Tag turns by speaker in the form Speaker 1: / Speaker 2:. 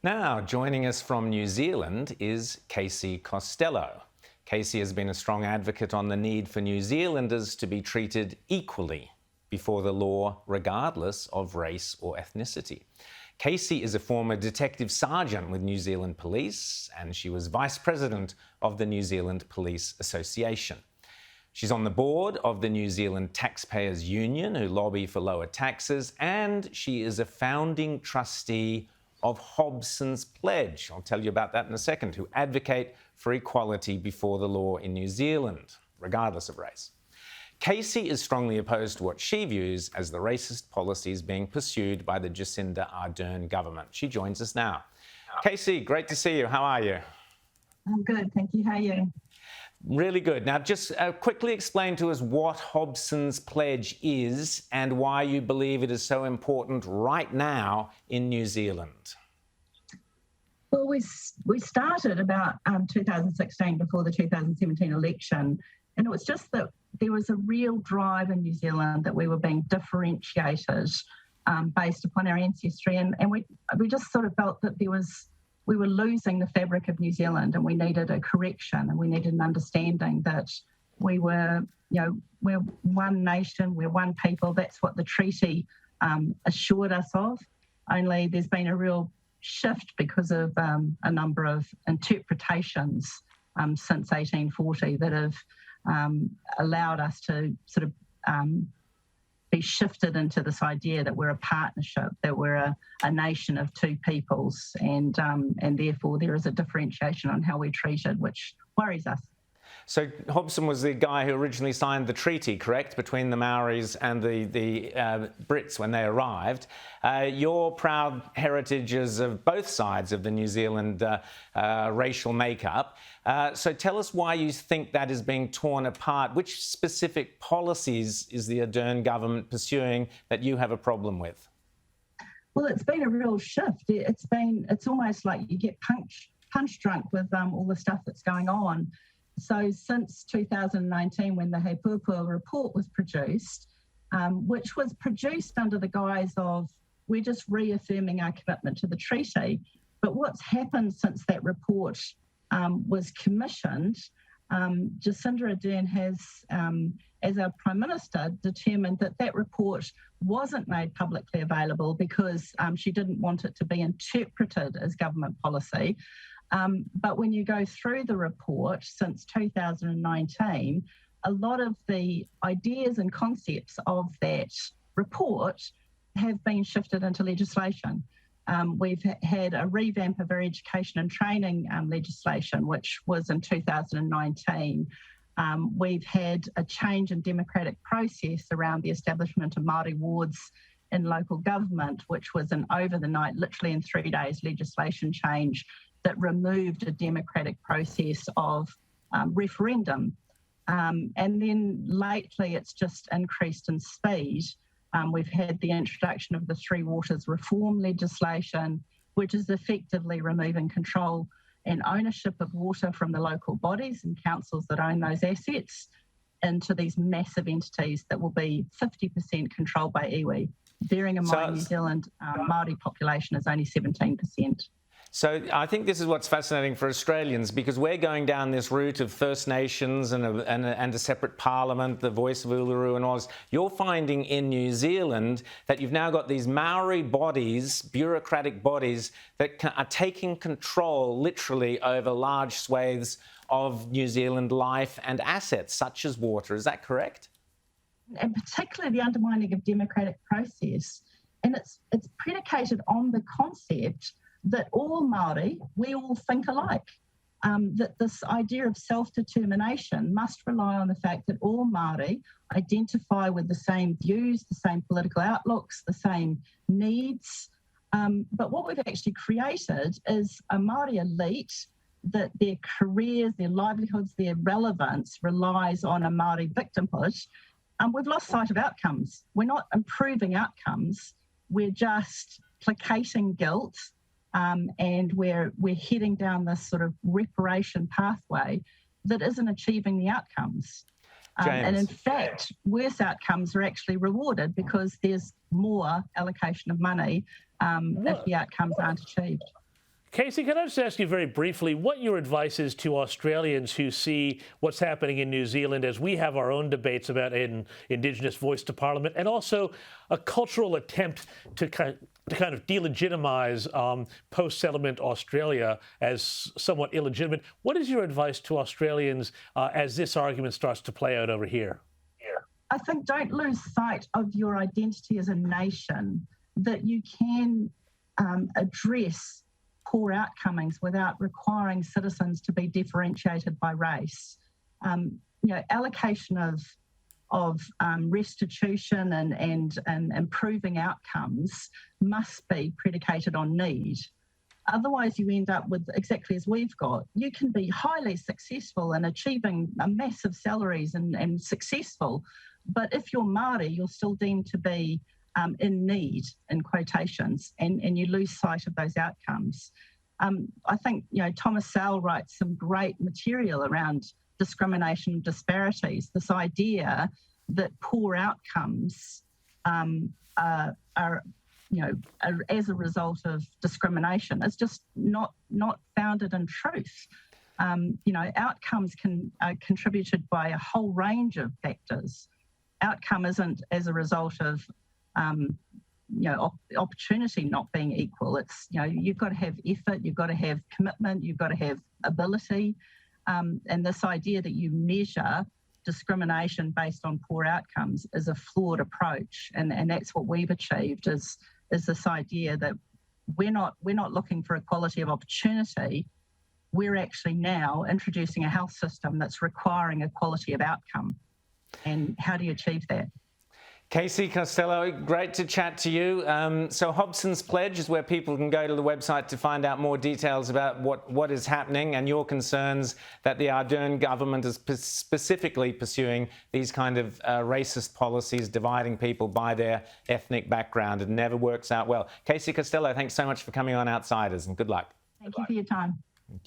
Speaker 1: Now, joining us from New Zealand is Casey Costello. Casey has been a strong advocate on the need for New Zealanders to be treated equally before the law, regardless of race or ethnicity. Casey is a former detective sergeant with New Zealand Police, and she was vice president of the New Zealand Police Association. She's on the board of the New Zealand Taxpayers Union, who lobby for lower taxes, and she is a founding trustee of Hobson's Pledge, I'll tell you about that in a second, who advocate for equality before the law in New Zealand, regardless of race. Casey is strongly opposed to what she views as the racist policies being pursued by the Jacinda Ardern government. She joins us now. Casey, great to see you. How are you?
Speaker 2: I'm good, thank you. How are you?
Speaker 1: Really good. Now, just quickly explain to us what Hobson's Pledge is and why you believe it is so important right now in New Zealand.
Speaker 2: Well, we started about 2016, before the 2017 election, and it was just that there was a real drive in New Zealand that we were being differentiated based upon our ancestry, and we just sort of felt that we were losing the fabric of New Zealand, and we needed a correction, and we needed an understanding that we're one nation, we're one people. That's what the treaty assured us of. Only there's been a real shift because of a number of interpretations since 1840 that have allowed us to sort of be shifted into this idea that we're a partnership, that we're a nation of two peoples, and therefore there is a differentiation on how we're treated, which worries us.
Speaker 1: So Hobson was the guy who originally signed the treaty, correct, between the Maoris and the Brits when they arrived. Your proud heritage is of both sides of the New Zealand racial makeup. So tell us why you think that is being torn apart. Which specific policies is the Ardern government pursuing that you have a problem with?
Speaker 2: Well, it's been a real shift. It's almost like you get punch drunk with all the stuff that's going on. So since 2019, when the Hepurpua report was produced, which was produced under the guise of we're just reaffirming our commitment to the treaty, but what's happened since that report was commissioned, Jacinda Ardern has, as our Prime Minister, determined that report wasn't made publicly available because she didn't want it to be interpreted as government policy. But when you go through the report since 2019, a lot of the ideas and concepts of that report have been shifted into legislation. We've had a revamp of our education and training legislation, which was in 2019. We've had a change in democratic process around the establishment of Maori wards in local government, which was an over the night, literally in 3 days, legislation change that removed a democratic process of referendum. And then lately it's just increased in speed. We've had the introduction of the Three Waters reform legislation, which is effectively removing control and ownership of water from the local bodies and councils that own those assets into these massive entities that will be 50% controlled by iwi. Bearing in mind New Zealand Maori population is only 17%.
Speaker 1: So I think this is what's fascinating for Australians, because we're going down this route of First Nations and a separate parliament, the voice of Uluru and Oz. You're finding in New Zealand that you've now got these Maori bodies, bureaucratic bodies, that are taking control literally over large swathes of New Zealand life and assets, such as water. Is that correct?
Speaker 2: And particularly the undermining of democratic process. And it's predicated on the concept that all Maori, we all think alike, that this idea of self-determination must rely on the fact that all Maori identify with the same views, the same political outlooks, the same needs. But what we've actually created is a Maori elite that their careers, their livelihoods, their relevance relies on a Maori victimhood. We've lost sight of outcomes. We're not improving outcomes. We're just placating guilt. And we're heading down this sort of reparation pathway that isn't achieving the outcomes. And in fact, worse outcomes are actually rewarded because there's more allocation of money if the outcomes aren't achieved.
Speaker 3: Casey, can I just ask you very briefly what your advice is to Australians who see what's happening in New Zealand as we have our own debates about an Indigenous voice to Parliament, and also a cultural attempt to kind of delegitimize post-settlement Australia as somewhat illegitimate? What is your advice to Australians as this argument starts to play out over here?
Speaker 2: I think don't lose sight of your identity as a nation, that you can address poor outcomes without requiring citizens to be differentiated by race. Allocation of restitution and improving outcomes must be predicated on need. Otherwise, you end up with exactly as we've got. You can be highly successful in achieving massive salaries and successful, but if you're Maori, you're still deemed to be in need, in quotations, and you lose sight of those outcomes. I think, Thomas Sowell writes some great material around discrimination and disparities, this idea that poor outcomes are as a result of discrimination. It's just not founded in truth. Outcomes are contributed by a whole range of factors. Outcome isn't as a result of opportunity not being equal. It's, you've got to have effort, you've got to have commitment, you've got to have ability. And this idea that you measure discrimination based on poor outcomes is a flawed approach. And that's what we've achieved is this idea that we're not looking for equality of opportunity. We're actually now introducing a health system that's requiring equality of outcome. And how do you achieve that?
Speaker 1: Casey Costello, great to chat to you. So Hobson's Pledge is where people can go to the website to find out more details about what is happening and your concerns that the Ardern government is specifically pursuing these kind of racist policies, dividing people by their ethnic background. It never works out well. Casey Costello, thanks so much for coming on Outsiders, and good luck.
Speaker 2: Thank you for your time.